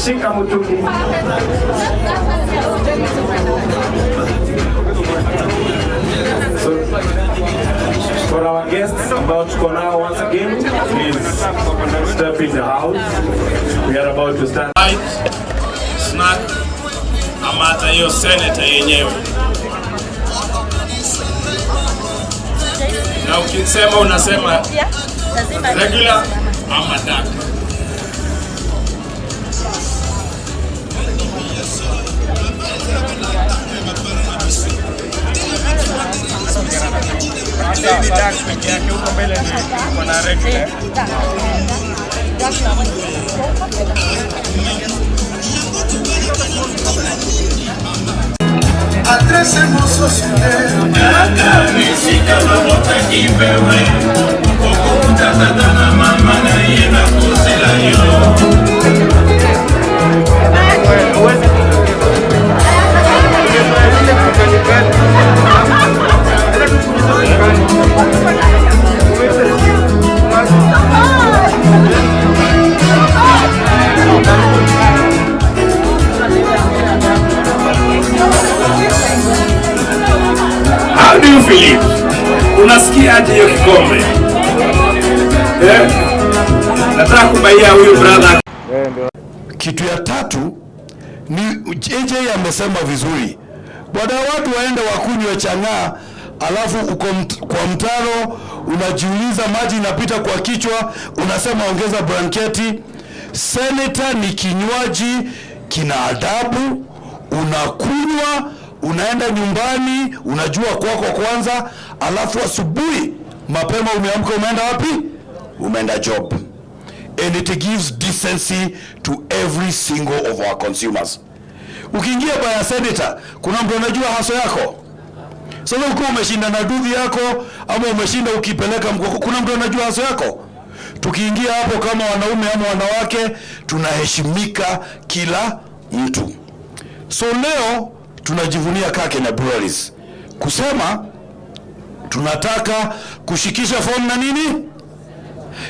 Shika Mutuki. So, for our guests about to go now once again, please step in the house. We are about to start. Snack amata hiyo senator yenyewe. Na ukisema unasema regular ama dark. Ni dark pekee yake huko mbele ni kuna regular. Atrás hermoso cielo. Acá visita vamos a Kbl'S. Poco mutata na mama na yena kusela yo. How do you feel? Unasikiaje hiyo kikombe? Nataka kubaia huyu brother. Kitu ya tatu ni JJ amesema vizuri. Bwana, watu waende wakunywe chang'aa, alafu uko kwa mtaro unajiuliza maji inapita kwa kichwa, unasema ongeza blanketi. Senator ni kinywaji kina adabu, unakunywa, unaenda nyumbani, unajua kwako kwanza, alafu asubuhi mapema umeamka, umeenda wapi? Umeenda job. And it gives decency to every single of our consumers. Ukiingia baya senator, kuna mtu anajua haso yako. Sasa uko umeshinda na dudhi yako ama umeshinda ukipeleka mkoko, kuna mtu anajua haso yako. Tukiingia hapo kama wanaume ama wanawake, tunaheshimika kila mtu. So leo tunajivunia Kenya Breweries kusema tunataka kushikisha form na nini?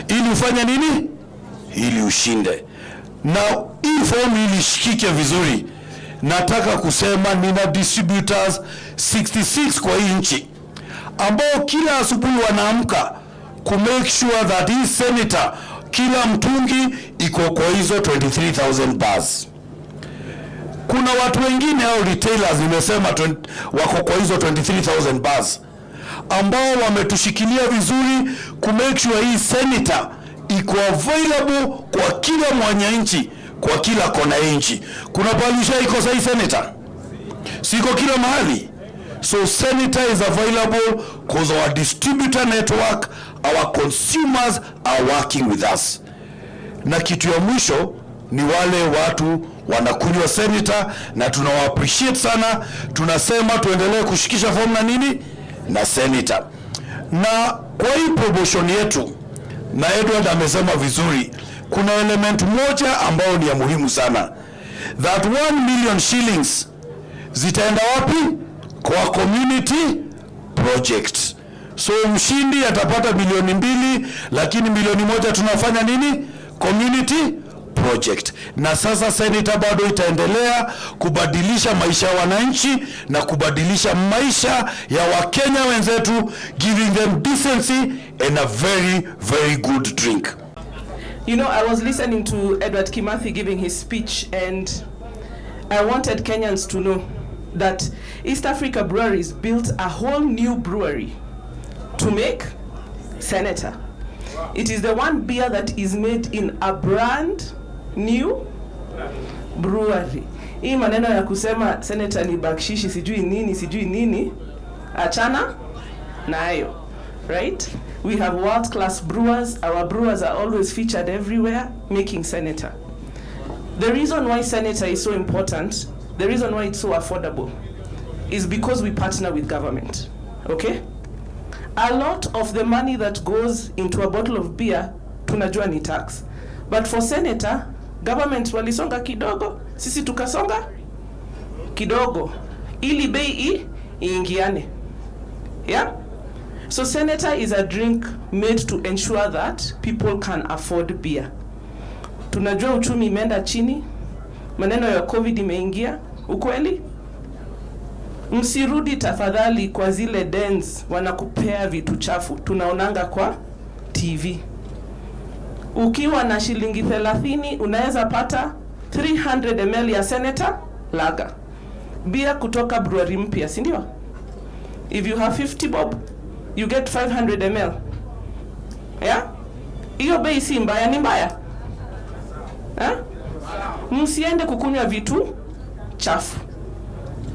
Ili ufanye nini? Ili ushinde. Na hii form ili shikike vizuri, nataka kusema nina distributors 66 kwa hii nchi ambao kila asubuhi wanaamka ku make sure that hii senator kila mtungi iko kwa hizo 23,000 bars. Kuna watu wengine au retailers nimesema wako kwa hizo 23,000 bars ambao wametushikilia vizuri ku make sure hii senator iko available kwa kila mwananchi, kwa kila kona nchi. Kuna palisha iko sahi senator? Siko kila mahali. So senator is available because our distributor network, our consumers are working with us. Na kitu ya mwisho ni wale watu wanakunywa senator na tunawa appreciate sana. Tunasema tuendelee kushikisha form na nini? Na senator. Na kwa hii promotion yetu, na Edward amesema vizuri, kuna element moja ambao ni ya muhimu sana. That 1 million shillings zitaenda wapi? Kwa community project. So mshindi atapata milioni 2, lakini milioni 1 tunafanya nini? Community project. Na sasa senator bado itaendelea kubadilisha maisha ya wananchi na kubadilisha maisha ya Wakenya wenzetu, giving them decency and a very, very good drink. You know, I was listening to Edward Kimathi giving his speech, and I wanted Kenyans to know that East Africa Breweries built a whole new brewery to make Senator. It is the one beer that is made in a brand new brewery. Hii maneno ya kusema Senator ni bakshishi sijui nini, achana nayo, right? We have world-class brewers. Our brewers are always featured everywhere making Senator. The reason why Senator is so important, the reason why it's so affordable, is because we partner with government, okay? A lot of the money that goes into a bottle of beer, tunajua ni tax. But for Senator, government walisonga kidogo, sisi tukasonga kidogo, ili bei iingiane. Yeah? So Senator is a drink made to ensure that people can afford beer. Tunajua uchumi imeenda chini, maneno ya COVID imeingia, ukweli? Msirudi tafadhali kwa zile dens wanakupea vitu chafu, tunaonanga kwa TV. Ukiwa na shilingi 30 unaweza pata 300 ml ya Senator lager. Bia kutoka brewery mpya, si ndio? If you have 50 bob, you get 500 ml. Yeah? Hiyo bei si mbaya, ni mbaya? Msiende kukunywa vitu chafu.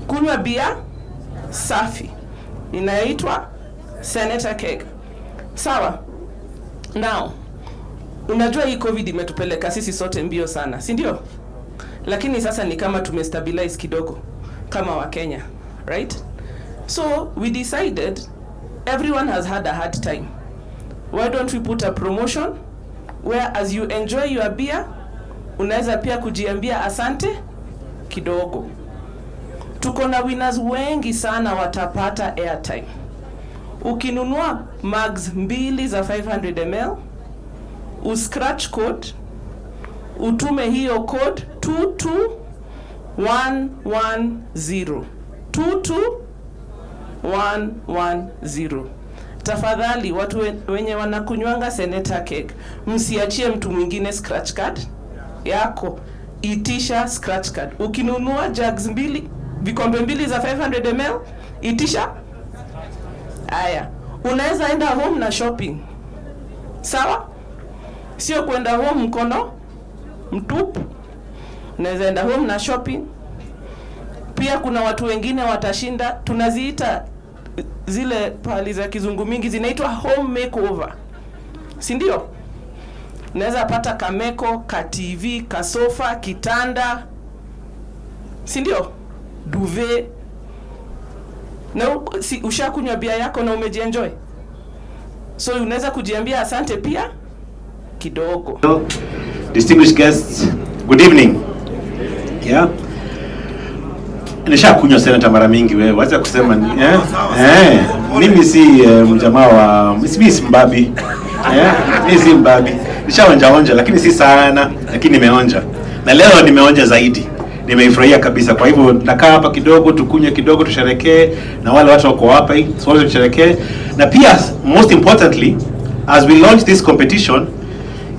Kunywa bia safi inaitwa Senator Keg. Sawa? Now, unajua hii COVID imetupeleka sisi sote mbio sana, si ndio? Lakini sasa ni kama tumestabilize kidogo kama wa Kenya, right? So we decided everyone has had a hard time. Why don't we put a promotion where as you enjoy your beer, unaweza pia kujiambia asante kidogo. Tuko na winners wengi sana watapata airtime. Ukinunua mugs 2 za 500 ml, uscratch code, utume hiyo code 22110. 22110. Tafadhali watu wenye wanakunywanga Senator Keg, msiachie mtu mwingine scratch card yako. Itisha scratch card. Ukinunua jugs 2, vikombe 2 za 500 ml, itisha. Aya, unaweza enda home na shopping. Sawa? Sio kwenda home mkono mtupu. Unaweza enda home na shopping. Pia kuna watu wengine watashinda, tunaziita zile pali za kizungu mingi zinaitwa home makeover. Si ndio? Unaweza pata kameko, ka TV, ka sofa, kitanda. Si ndio? Duvet. Na si ushakunywa bia yako na umejienjoy. So unaweza kujiambia asante pia kidogo. Distinguished guests, good evening. Yeah. Nishakunywa Senator mara mingi wewe. Wacha kusema mimi si mjamaa wa mimi si mbabi. Mimi si mbabi. Nishaonja lakini si sana, lakini nimeonja. Na leo nimeonja zaidi. Nimeifurahia kabisa. Kwa hivyo nakaa hapa kidogo, tukunywe kidogo, tusherekee na wale watu wako hapa hii, sote tusherekee. Na pia most importantly, as we launch this competition,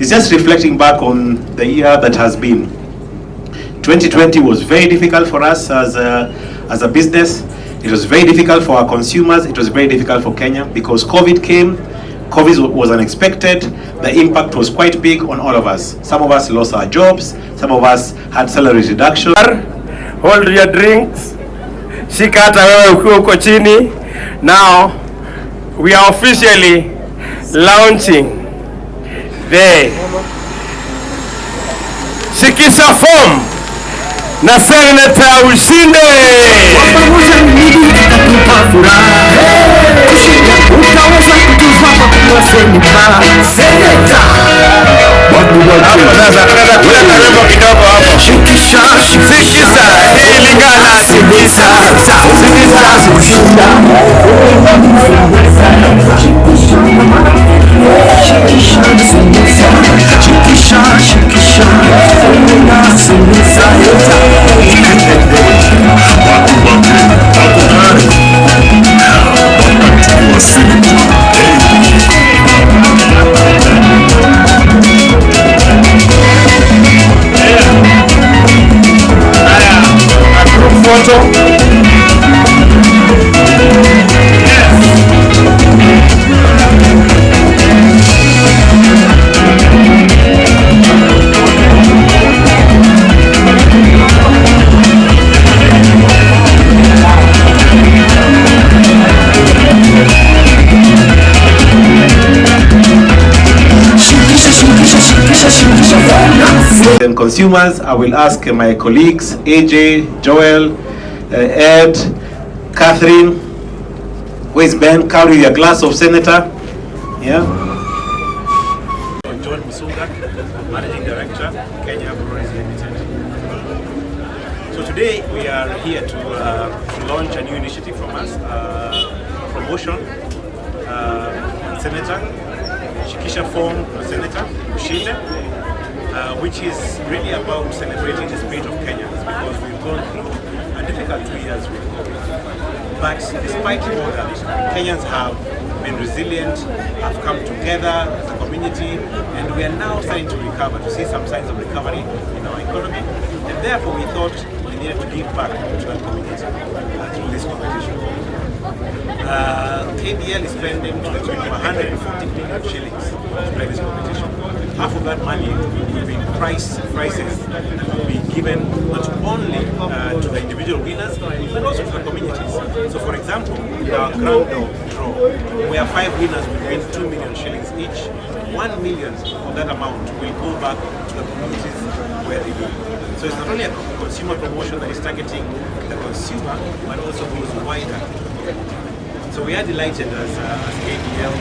it's just reflecting back on the year that has been. 2020 was very difficult for us as a business. It was very difficult for our consumers. It was very difficult for Kenya because COVID came. COVID was unexpected. The impact was quite big on all of us. Some of us lost our jobs. Some of us had salary reduction. Hold your drinks. Shika hata wewe ukiwa uko chini. Now we are officially launching the Shikisha Form na Senator Ushinde. Then consumers, I will ask my colleagues, AJ, Joel, Ed, Catherine, where's Ben? Carry your glass of Senator. Yeah. John Musunga, Managing Director, Kenya Breweries Limited. So today we are here to launch a new initiative from us, promotion, Senator, Shikisha Form Senator Ushinde. which is really about celebrating the spirit of Kenyans, because we've gone through a difficult 2 years with COVID. But despite all that, Kenyans have been resilient, have come together as a community, and we are now starting to recover, to see some signs of recovery in our economy. And therefore we thought we needed to give back to our community through this competition. KBL is spending to the tune of 150 million shillings to play this competition. Half of that money will be prices that will be given not only to the individual winners, but also to the communities. So for example, in our grand draw, where 5 winners will win 2 million shillings each, 1 million of that amount will go back to the communities where they live. So it's not only a consumer promotion that is targeting the consumer, but also goes wider. So we are delighted as KBL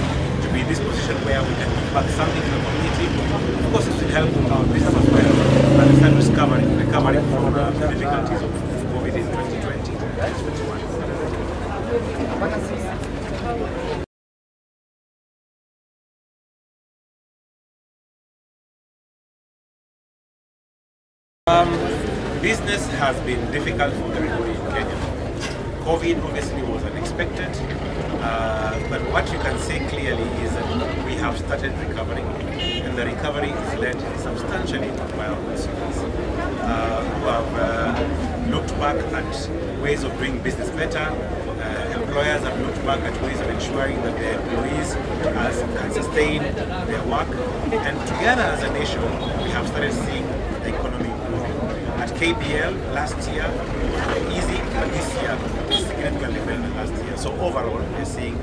to be in this position where we can give back something to the community. Of course, it will help our business as well, and start recovering from the difficulties of COVID in 2020 and 2021. Business has been difficult for everybody in Kenya. COVID obviously was unexpected, but what you can say clearly is that we have started recovering, and the recovery is led substantially by our consumers who have looked back at ways of doing business better. Employers have looked back at ways of ensuring that their employees can sustain their work, and together as a nation we have started seeing the economy growing. At KBL last year was easy, but this year is significantly better than last year. So overall, we're seeing